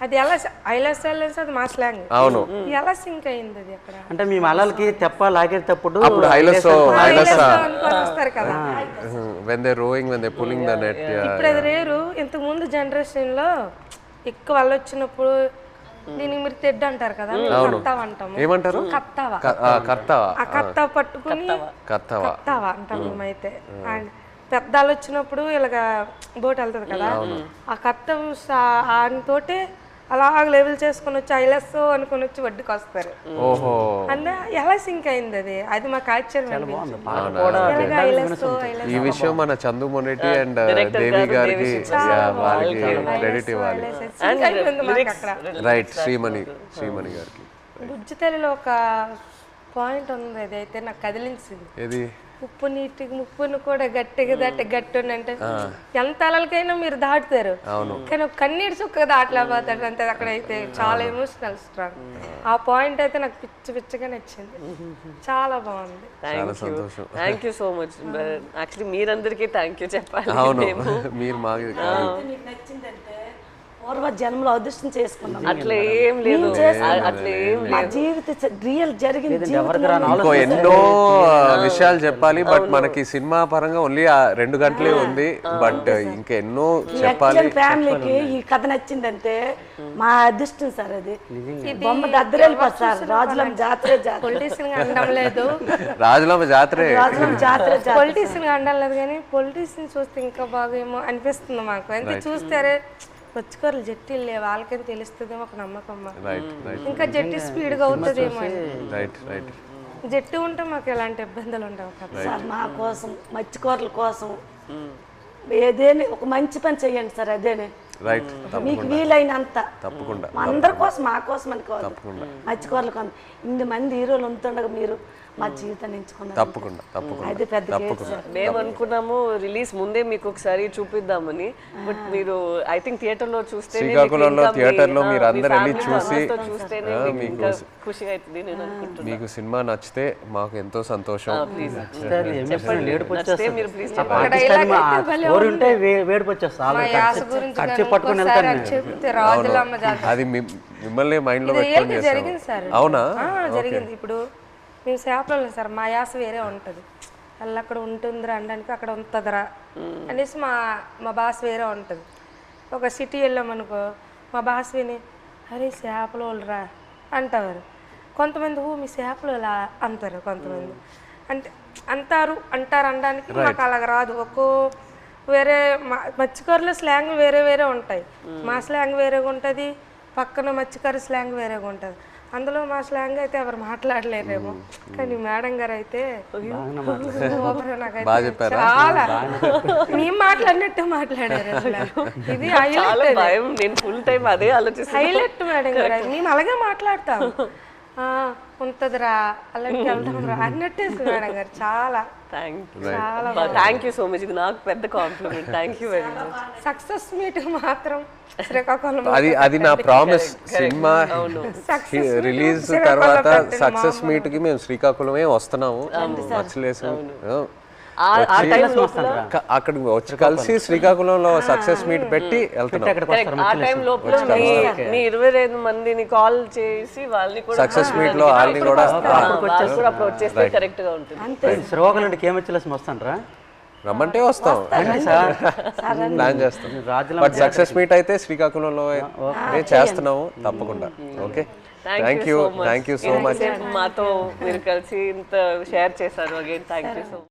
అది ఎలా హైలెస్ అది మా స్లాంగ్. అవును ఎలా సింక్ అయింది అది అక్కడ అంటే మీ మలలకి తెప్ప లాగేటప్పుడు అప్పుడు హైలెస్ వస్తారు కదా when they rowing when they pulling the net. ఇప్పుడు అది రేరు. ఇంతకు ముందు జనరేషన్ లో ఎక్కువ వాళ్ళు వచ్చినప్పుడు దీనికి మీరు తెడ్డు అంటారు కదా, కత్తావ అంటాము. ఏమంటారు? కత్తావ. ఆ కత్తావ పట్టుకుని కత్తావ అంటాం మేమైతే. అండ్ పెద్దలు వచ్చినప్పుడు ఇలాగా బోట్ వెళ్తుంది కదా, ఆ కత్తం తోటి అలా లెవెల్ చేసుకుని వచ్చి ఐలెస్ అనుకుని వచ్చి వడ్డీకి వస్తారు. అంటే ఎలా సింక్ అయింది అది, అది మాకు ఆశ్చర్యం. ఈ విషయం మన చందు మొనెటి అండ్ దేవి గారికి వాళ్ళకి క్రెడిట్ ఇవ్వాలి. రైట్, శ్రీమణి గారికి. బుజ్జి తల్లిలో ఒక పాయింట్ ఉంది, అది అయితే నాకు కదిలించింది. ఏది? ఉప్పు నీటికి ముప్పును కూడా గట్టిగా దాటి గట్టి అంటే ఎంత అలలకైనా మీరు దాటుతారు, కానీ ఒక కన్నీటి చుక్క దాటలేకపోతాడు అంతే. అక్కడ అయితే చాలా ఎమోషనల్ స్ట్రాంగ్. ఆ పాయింట్ అయితే నాకు పిచ్చిగా నచ్చింది, చాలా బాగుంది. Thank you so much. Actually మీరందరికీ థ్యాంక్ యూ చెప్పాలి. మీరు మాకు పూర్వ జన్మలో అదృష్టం చేసుకున్నాం. అట్లా ఏం లేదు, అట్లా ఏం లేదు. జీవిత రియల్ జరిగింది. ఇంకో ఎన్నో విషయాలు చెప్పాలి, బట్ మనకి సినిమా పరంగా ఓన్లీ 2 గంటలే ఉంది. బట్ ఇంకా ఎన్నో చెప్పాలి. ఫ్యామిలీకి ఈ కథ నచ్చిందంటే మా అదృష్టం సార్. అది బొమ్మ దద్దరెళ్ళిపోతుంది సార్. రాజులమ్మ జాతరే పొలిటీషియన్ అనడం లేదు, రాజులమ్మ జాతరే పొలిటీషియన్ అనడం లేదు, కానీ పొలిటీషియన్ చూస్తే ఇంకా బాగా ఏమో అనిపిస్తుంది మాకు. ఎంత చూస్తారే పచ్చికూరలు జట్టీలు లేవు, వాళ్ళకని తెలుస్తుందేమో ఒక నమ్మకం. ఇంకా జట్టి స్పీడ్గా అవుతుందేమో. జట్టు ఉంటే మాకు ఎలాంటి ఇబ్బందులు ఉండవు కదా సార్. మా కోసం మత్స్యకూరల కోసం ఏదేని ఒక మంచి పని చెయ్యండి సార్. అదేనే మీకు వీలైనంత తప్పకుండా అందరి కోసం, మా కోసం అనుకోవాలి. మత్స్యకూరల కోసం 8 మంది హీరోలు ఉంటుండగా మీరు మా జీవితాన్ని ఎంచుకున్నారు. తప్పకుండా అది పెద్ద కేసు సార్. మేము అనుకున్నాము రిలీజ్ ముందే మీకు ఒకసారి చూపిద్దామని, బట్ మీరు ఐ థింక్ థియేటర్ లో చూస్తే, శ్రీకాకుళంలో థియేటర్ లో మీరు అందరూ వెళ్ళి చూసి ఖుషిగా అవుతుంది నేను అనుకుంటున్నాను. మీకు సినిమా నచ్చితే మాకు ఎంతో సంతోషం. అది మిమ్మల్ని మైండ్ లో పెట్టుకొని చేస్తాం. అవునా? జరిగింది. ఇప్పుడు మేము చేపలు సార్, మా యాస వేరే ఉంటుంది. వాళ్ళు అక్కడ ఉంటుందిరా అనడానికి అక్కడ ఉంటుందిరా అనేసి మా భాష వేరే ఉంటుంది. ఒక సిటీ వెళ్ళామనుకో మా భాష విని అరే చేపలు వాళ్ళరా అంటారు. కొంతమంది మీ చేపలు ఇలా అంటారు, కొంతమంది అంటే అంటారు అనడానికి మాకు అలాగ రాదు. వేరే మత్స్యకారుల స్లాంగ్ వేరే వేరే ఉంటాయి. మా స్లాంగ్ వేరేగా ఉంటుంది, పక్కన మత్స్యకారు స్లాంగ్ వేరేగా ఉంటుంది. అందులో మా స్లాంగ్ అయితే ఎవరు మాట్లాడలేరేమో, కానీ మేడం గారు అయితే సూపర్. నాకైతే చాలా మేము మాట్లాడినట్టు మాట్లాడారు అసలు. ఇది హైలైట్, భయం. నేను ఫుల్ టైం అదే ఆలోచిస్తాను. హైలైట్ మేడం గారు. మేము అలాగే మాట్లాడతాం, ఉంటుందిరా అలాంటి వెళ్దాం రా అన్నట్టే మేడం గారు. చాలా థ్యాంక్ యూ సో మచ్. ఇది నాకు పెద్ద compliment. Thank you very much. Success meet మాత్రం శ్రీకాకుళం అది నా ప్రామిస్. సినిమా రిలీజ్ తర్వాత సక్సెస్ మీట్ కి మేము శ్రీకాకుళమే వస్తున్నాము. మచ్చలేసు అక్కడికి వచ్చి కలిసి శ్రీకాకుళంలో సక్సెస్ మీట్ పెట్టి వెళ్తున్నాం. ఆ టైం లోపల మీ 25 మందిని కాల్ చేసి వాళ్ళని కూడా సక్సెస్ మీట్ లో వాళ్ళని కూడా అప్రోచ్ చేస్తే కరెక్ట్ గా ఉంటుంది. శ్రీకాకుళం నుండి కేమచ్చలేసి వస్తానరా? రమ్మంటే వస్తాం, ప్లాన్ చేస్తాం. బట్ సక్సెస్ మీట్ అయితే శ్రీకాకుళంలో చేస్తున్నాము తప్పకుండా. Okay, thank you so much. మాతో మీరు కలిసి ఇంత షేర్ చేశారు. Again thank you so much.